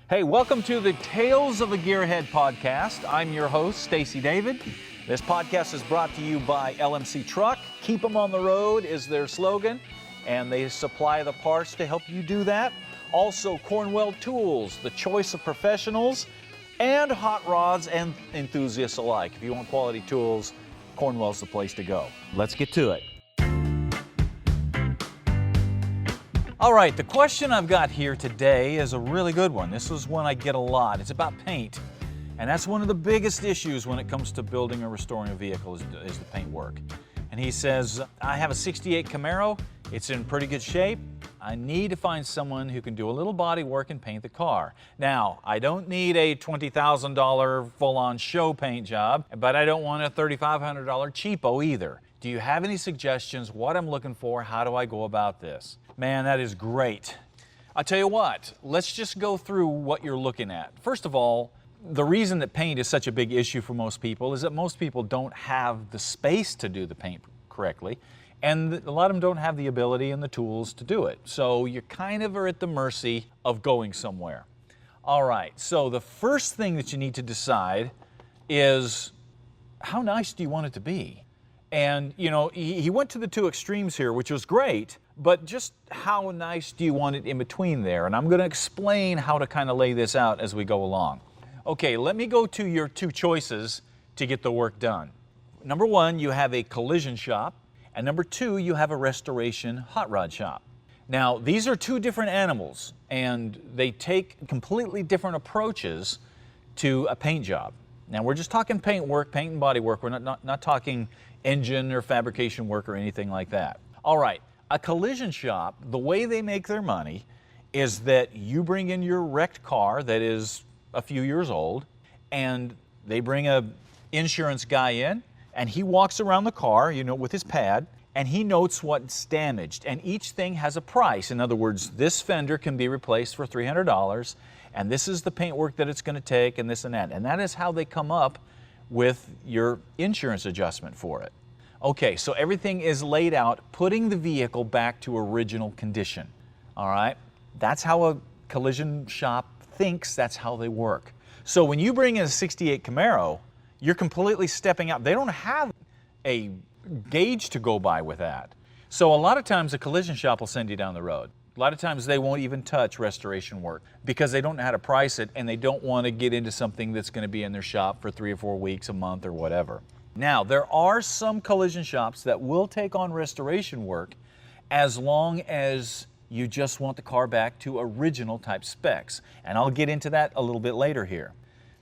Hey, welcome to the Tales of a Gearhead podcast. I'm your host, Stacey David. This podcast is brought to you by LMC Truck. Keep them on the road is their slogan, and they supply the parts to help you do that. Also, Cornwell Tools, the choice of professionals and hot rods and enthusiasts alike. If you want quality tools, Cornwell's the place to go. Let's get to it. All right, the question I've got here today is a really good one. This is one I get a lot. It's about paint. And that's one of the biggest issues when it comes to building or restoring a vehicle is the paint work. And he says, I have a 68 Camaro. It's in pretty good shape. I need to find someone who can do a little body work and paint the car. Now, I don't need a $20,000 full-on show paint job, but I don't want a $3,500 cheapo either. Do you have any suggestions? What I'm looking for? How do I go about this? Man, that is great. I'll tell you what, let's just go through what you're looking at. First of all, the reason that paint is such a big issue for most people is that most people don't have the space to do the paint correctly, and a lot of them don't have the ability and the tools to do it. So you kind of are at the mercy of going somewhere. All right, so the first thing that you need to decide is how nice do you want it to be? And, you know, he went to the two extremes here, which was great, but just how nice do you want it in between there? And I'm going to explain how to kind of lay this out as we go along. Okay, let me go to your two choices to get the work done. Number one, you have a collision shop, and number two, you have a restoration hot rod shop. Now, these are two different animals, and they take completely different approaches to a paint job. Now, we're just talking paint work, paint and body work. We're not talking engine or fabrication work or anything like that. All right, a collision shop, the way they make their money is that you bring in your wrecked car that is a few years old, and they bring a insurance guy in, and he walks around the car, you know, with his pad, and he notes what's damaged, and each thing has a price. In other words, this fender can be replaced for $300, and this is the paint work that it's going to take, and this and that. And that is how they come up with your insurance adjustment for it. Okay, so everything is laid out, putting the vehicle back to original condition. All right, that's how a collision shop thinks, that's how they work. So when you bring in a 68 Camaro, you're completely stepping out. They don't have a gauge to go by with that. So a lot of times a collision shop will send you down the road. A lot of times they won't even touch restoration work because they don't know how to price it, and they don't want to get into something that's going to be in their shop for 3 or 4 weeks, a month, or whatever. Now, there are some collision shops that will take on restoration work as long as you just want the car back to original type specs. And I'll get into that a little bit later here.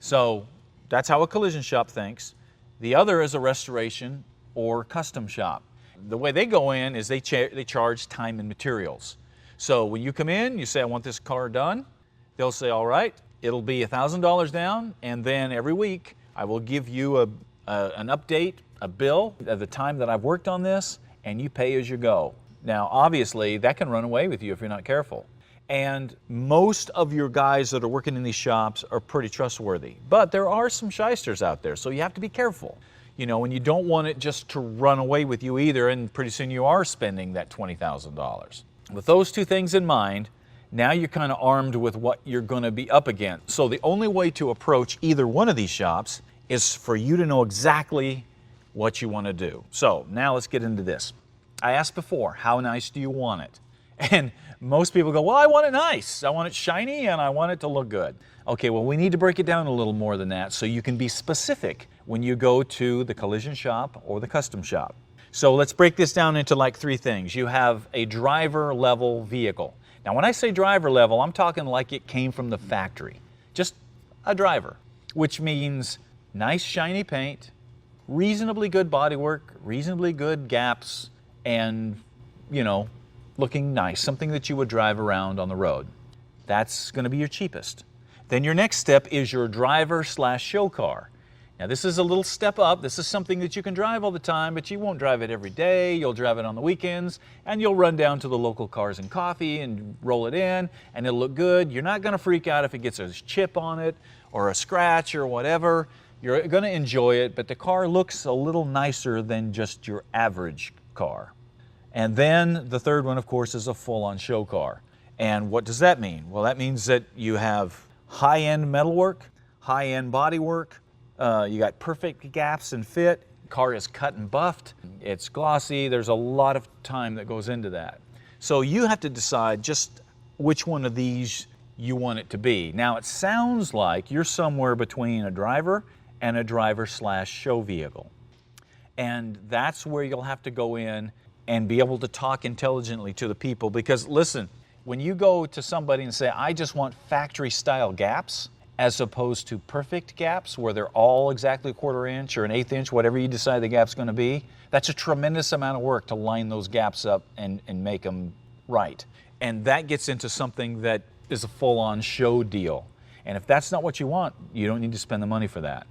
So that's how a collision shop thinks. The other is a restoration or custom shop. The way they go in is they charge time and materials. So when you come in, you say, I want this car done. They'll say, all right, it'll be $1,000 down, and then every week I will give you an update, a bill at the time that I've worked on this, and you pay as you go. Now, obviously, that can run away with you if you're not careful. And most of your guys that are working in these shops are pretty trustworthy. But there are some shysters out there, so you have to be careful. You know, and you don't want it just to run away with you either, and pretty soon you are spending that $20,000. With those two things in mind, now you're kind of armed with what you're going to be up against. So the only way to approach either one of these shops is for you to know exactly what you want to do. So now let's get into this. I asked before, how nice do you want it? And most people go, well, I want it nice. I want it shiny and I want it to look good. Okay, well, we need to break it down a little more than that so you can be specific when you go to the collision shop or the custom shop. So let's break this down into like 3 things. You have a driver level vehicle. Now, when I say driver level, I'm talking like it came from the factory. Just a driver, which means nice shiny paint, reasonably good bodywork, reasonably good gaps, and, you know, looking nice, something that you would drive around on the road. That's going to be your cheapest. Then your next step is your driver/show car. Now, this is a little step up. This is something that you can drive all the time, but you won't drive it every day. You'll drive it on the weekends, and you'll run down to the local Cars and Coffee and roll it in, and it'll look good. You're not going to freak out if it gets a chip on it or a scratch or whatever. You're going to enjoy it, but the car looks a little nicer than just your average car. And then the third one, of course, is a full-on show car. And what does that mean? Well, that means that you have high-end metalwork, high-end bodywork. You got perfect gaps and fit. Car is cut and buffed. It's glossy. There's a lot of time that goes into that. So you have to decide just which one of these you want it to be. Now it sounds like you're somewhere between a driver and a driver/show vehicle. And that's where you'll have to go in and be able to talk intelligently to the people, because listen, when you go to somebody and say, I just want factory style gaps, as opposed to perfect gaps where they're all exactly a 1/4 inch or an 1/8 inch, whatever you decide the gap's going to be, that's a tremendous amount of work to line those gaps up and make them right. And that gets into something that is a full-on show deal. And if that's not what you want, you don't need to spend the money for that.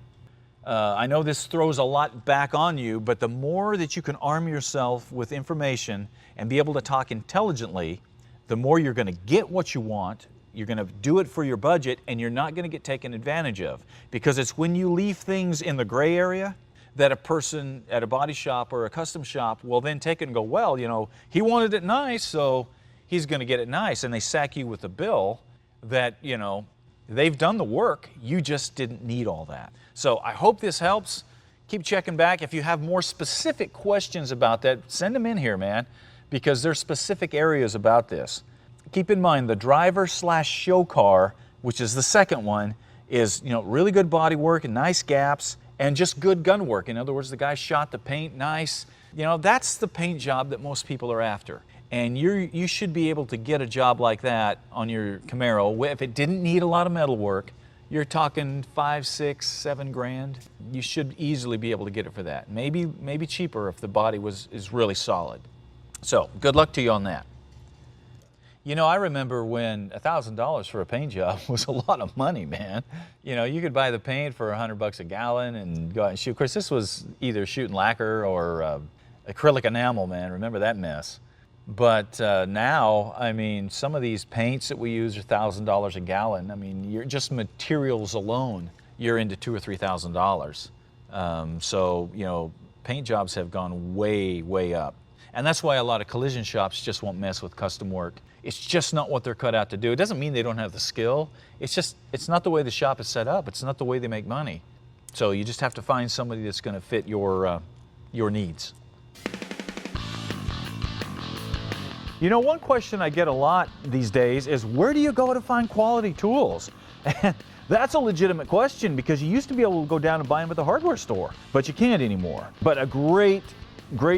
I know this throws a lot back on you, but the more that you can arm yourself with information and be able to talk intelligently, the more you're going to get what you want. You're going to do it for your budget, and you're not going to get taken advantage of. Because it's when you leave things in the gray area that a person at a body shop or a custom shop will then take it and go, well, you know, he wanted it nice, so he's going to get it nice. And they sack you with a bill that, you know, they've done the work. You just didn't need all that. So I hope this helps. Keep checking back. If you have more specific questions about that, send them in here, man, because there's specific areas about this. Keep in mind the driver/show car, which is the second one, is, you know, really good body work and nice gaps and just good gun work. In other words, the guy shot the paint nice. You know, that's the paint job that most people are after. And you should be able to get a job like that on your Camaro. If it didn't need a lot of metal work, you're talking 5, 6, 7 grand. You should easily be able to get it for that. Maybe cheaper if the body is really solid. So good luck to you on that. You know, I remember when $1,000 for a paint job was a lot of money, man. You know, you could buy the paint for $100 a gallon and go out and shoot. Of course, this was either shooting lacquer or acrylic enamel, man. Remember that mess? But now, I mean, some of these paints that we use are $1,000 a gallon. I mean, you're just materials alone, you're into $2,000 or $3,000. So, you know, paint jobs have gone way, way up. And that's why a lot of collision shops just won't mess with custom work. It's just not what they're cut out to do. It doesn't mean they don't have the skill. It's just, it's not the way the shop is set up. It's not the way they make money. So you just have to find somebody that's going to fit your needs. You know, one question I get a lot these days is, where do you go to find quality tools? And that's a legitimate question, because you used to be able to go down and buy them at the hardware store, but you can't anymore. But a great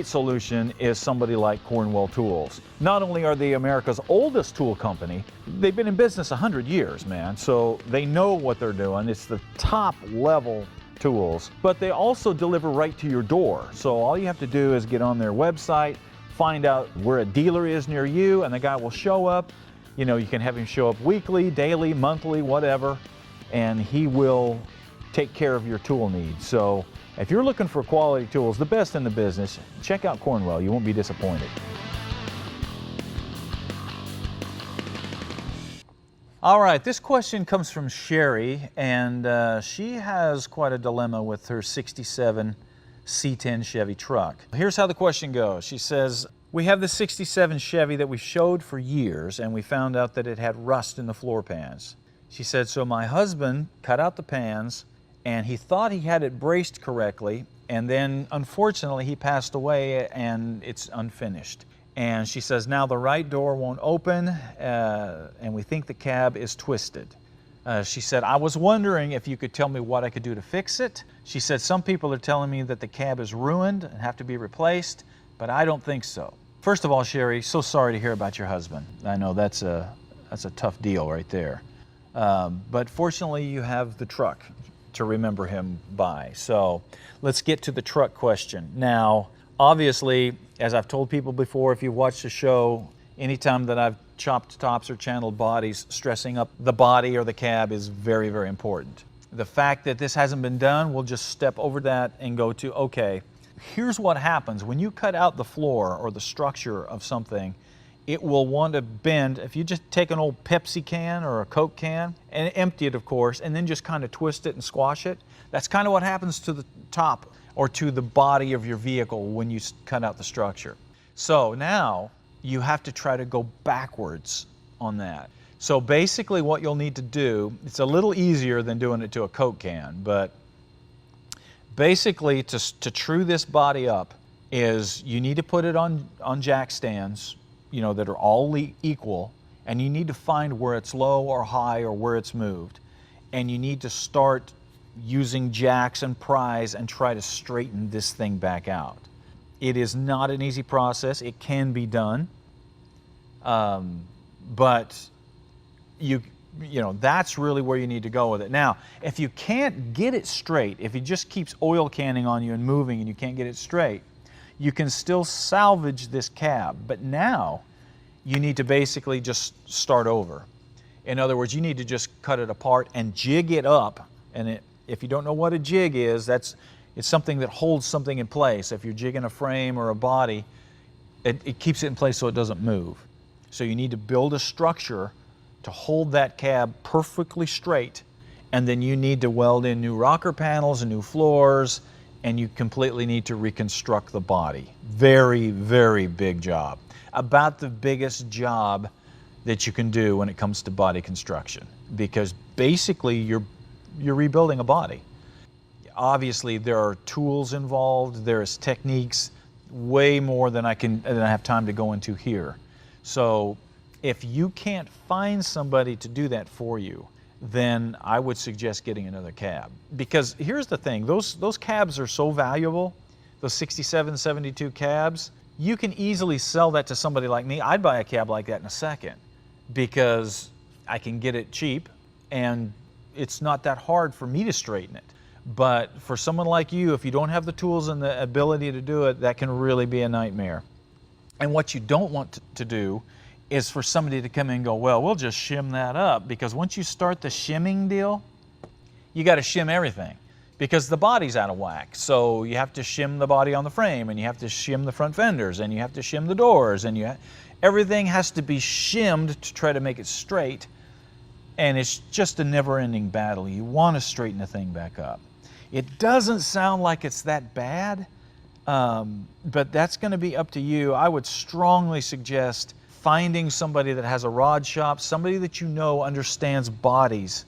solution is somebody like Cornwell Tools. Not only are they America's oldest tool company, they've been in business 100 years, man, so they know what they're doing. It's the top level tools, but they also deliver right to your door. So all you have to do is get on their website, find out where a dealer is near you, and the guy will show up. You know, you can have him show up weekly, daily, monthly, whatever, and he will take care of your tool needs. So if you're looking for quality tools, the best in the business, check out Cornwell. You won't be disappointed. All right, this question comes from Sherry, and she has quite a dilemma with her '67 C10 Chevy truck. Here's how the question goes. She says, we have the '67 Chevy that we showed for years, and we found out that it had rust in the floor pans. She said, so my husband cut out the pans, and he thought he had it braced correctly, and then unfortunately he passed away and it's unfinished. And she says, now the right door won't open, and we think the cab is twisted. She said, I was wondering if you could tell me what I could do to fix it. She said, some people are telling me that the cab is ruined and have to be replaced, but I don't think so. First of all, Sherry, so sorry to hear about your husband. I know that's a tough deal right there. But fortunately, you have the truck to remember him by. So let's get to the truck question. Now, obviously, as I've told people before, if you've watched the show, anytime that I've chopped tops or channeled bodies, stressing up the body or the cab is very, very important. The fact that this hasn't been done, we'll just step over that and go to, okay, here's what happens. When you cut out the floor or the structure of something, it will want to bend. If you just take an old Pepsi can or a Coke can and empty it, of course, and then just kind of twist it and squash it, that's kind of what happens to the top or to the body of your vehicle when you cut out the structure. So now you have to try to go backwards on that. So basically what you'll need to do, it's a little easier than doing it to a Coke can, but basically to true this body up is you need to put it on jack stands, you know, that are all equal, and you need to find where it's low or high or where it's moved. And you need to start using jacks and pries and try to straighten this thing back out. It is not an easy process. It can be done, but you know, that's really where you need to go with it. Now, if you can't get it straight, if it just keeps oil canning on you and moving and you can't get it straight, you can still salvage this cab. But now you need to basically just start over. In other words, you need to just cut it apart and jig it up. And if you don't know what a jig is, it's something that holds something in place. If you're jigging a frame or a body, it keeps it in place so it doesn't move. So you need to build a structure to hold that cab perfectly straight, and then you need to weld in new rocker panels and new floors, and you completely need to reconstruct the body. Very, very big job. About the biggest job that you can do when it comes to body construction, because basically you're rebuilding a body. Obviously there are tools involved, there's techniques, way more than I have time to go into here. So if you can't find somebody to do that for you, then I would suggest getting another cab. Because here's the thing, those cabs are so valuable, those 67, 72 cabs, you can easily sell that to somebody like me. I'd buy a cab like that in a second because I can get it cheap and it's not that hard for me to straighten it. But for someone like you, if you don't have the tools and the ability to do it, that can really be a nightmare. And what you don't want to do is for somebody to come in and go, well, we'll just shim that up, because once you start the shimming deal, you got to shim everything because the body's out of whack. So you have to shim the body on the frame, and you have to shim the front fenders, and you have to shim the doors, and everything has to be shimmed to try to make it straight. And it's just a never-ending battle. You want to straighten the thing back up. It doesn't sound like it's that bad, but that's going to be up to you. I would strongly suggest finding somebody that has a rod shop, somebody that you know understands bodies,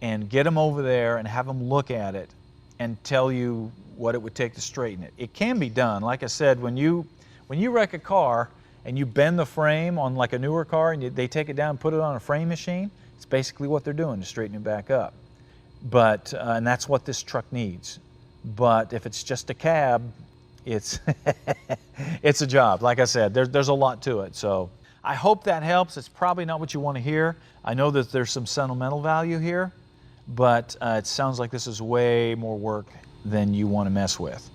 and get them over there and have them look at it and tell you what it would take to straighten it. It can be done. Like I said, when you wreck a car and you bend the frame on like a newer car and they take it down and put it on a frame machine, it's basically what they're doing to straighten it back up. But and that's what this truck needs. But if it's just a cab, it's it's a job. Like I said, there's a lot to it. So I hope that helps. It's probably not what you want to hear. I know that there's some sentimental value here, but it sounds like this is way more work than you want to mess with.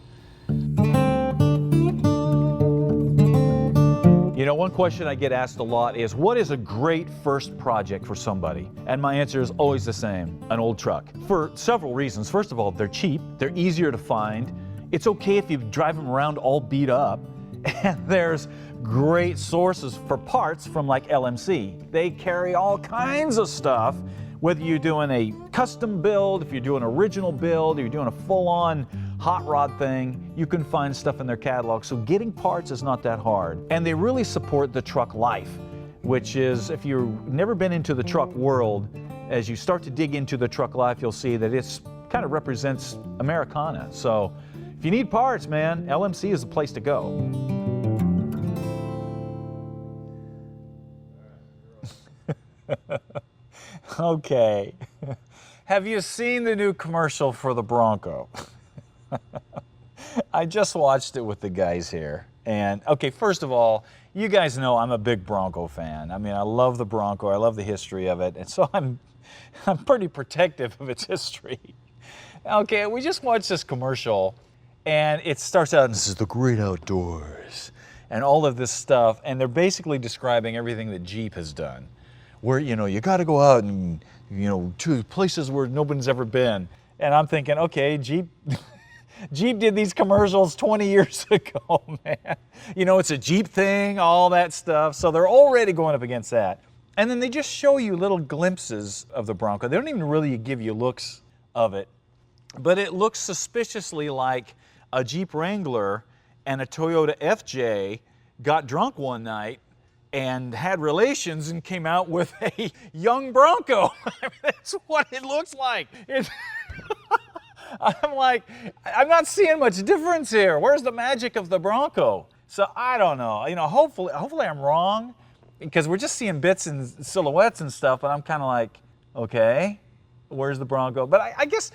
You know, one question I get asked a lot is, what is a great first project for somebody? And my answer is always the same: an old truck. For several reasons. First of all, they're cheap, they're easier to find. It's okay if you drive them around all beat up. And there's great sources for parts from like LMC. They carry all kinds of stuff, whether you're doing a custom build, if you're doing an original build, or you're doing a full-on hot rod thing, you can find stuff in their catalog. So getting parts is not that hard. And they really support the truck life, which is, if you've never been into the truck world, as you start to dig into the truck life, you'll see that it's kind of represents Americana. So if you need parts, man, LMC is the place to go. Okay. Have you seen the new commercial for the Bronco? I just watched it with the guys here. And okay, first of all, you guys know I'm a big Bronco fan. I mean, I love the Bronco. I love the history of it. And so I'm pretty protective of its history. Okay, we just watched this commercial and it starts out, this is the great outdoors and all of this stuff. And they're basically describing everything that Jeep has done, where, you know, you got to go out and, you know, to places where nobody's ever been. And I'm thinking, okay, Jeep did these commercials 20 years ago, man. You know, it's a Jeep thing, all that stuff. So they're already going up against that. And then they just show you little glimpses of the Bronco. They don't even really give you looks of it, but it looks suspiciously like a Jeep Wrangler and a Toyota FJ got drunk one night and had relations and came out with a young Bronco. I mean, that's what it looks like. I'm like, I'm not seeing much difference here. Where's the magic of the Bronco? So I don't know. You know, hopefully I'm wrong, because we're just seeing bits and silhouettes and stuff, but I'm kind of like, okay, where's the Bronco? But I guess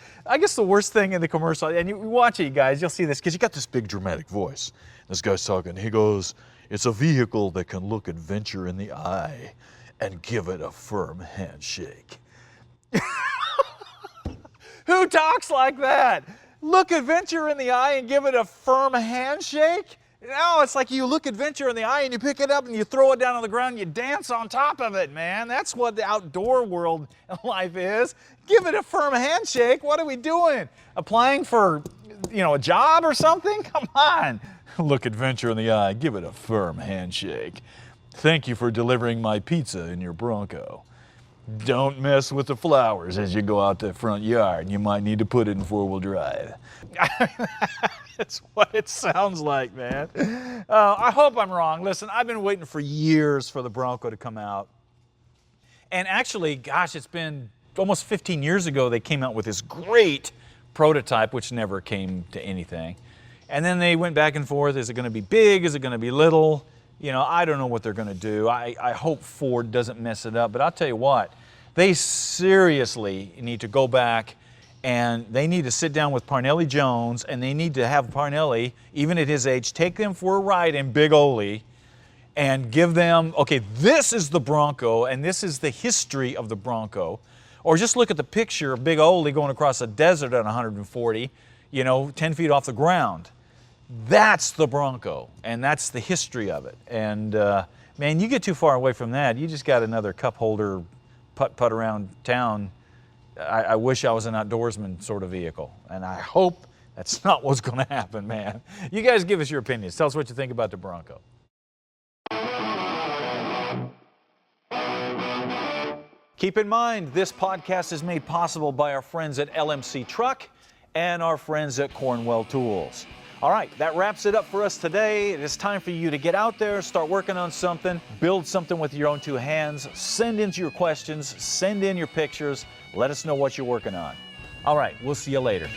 the worst thing in the commercial, and you watch it, you guys, you'll see this, because you got this big dramatic voice. This guy's talking, he goes, "It's a vehicle that can look adventure in the eye and give it a firm handshake." Who talks like that? Look adventure in the eye and give it a firm handshake? No, it's like you look adventure in the eye and you pick it up and you throw it down on the ground and you dance on top of it, man. That's what the outdoor world life is. Give it a firm handshake. What are we doing? Applying for, a job or something? Come on. Look adventure in the eye. Give it a firm handshake. Thank you for delivering my pizza in your Bronco. Don't mess with the flowers as you go out the front yard. You might need to put it in four-wheel drive. That's what it sounds like, man. I hope I'm wrong. Listen, I've been waiting for years for the Bronco to come out. And actually, gosh, it's been almost 15 years ago they came out with this great prototype, which never came to anything. And then they went back and forth. Is it going to be big? Is it going to be little? I don't know what they're going to do. I hope Ford doesn't mess it up. But I'll tell you what, they seriously need to go back and they need to sit down with Parnelli Jones, and they need to have Parnelli, even at his age, take them for a ride in Big Ole and give them, okay, this is the Bronco and this is the history of the Bronco. Or just look at the picture of Big Ole going across a desert at 140, 10 feet off the ground. That's the Bronco, and that's the history of it. And man, you get too far away from that, you just got another cup holder putt around town. I wish I was an outdoorsman sort of vehicle, and I hope that's not what's going to happen, man. You guys give us your opinions. Tell us what you think about the Bronco. Keep in mind, this podcast is made possible by our friends at LMC Truck and our friends at Cornwell Tools. All right, that wraps it up for us today. It is time for you to get out there, start working on something, build something with your own two hands, send in your questions, send in your pictures, let us know what you're working on. All right, we'll see you later.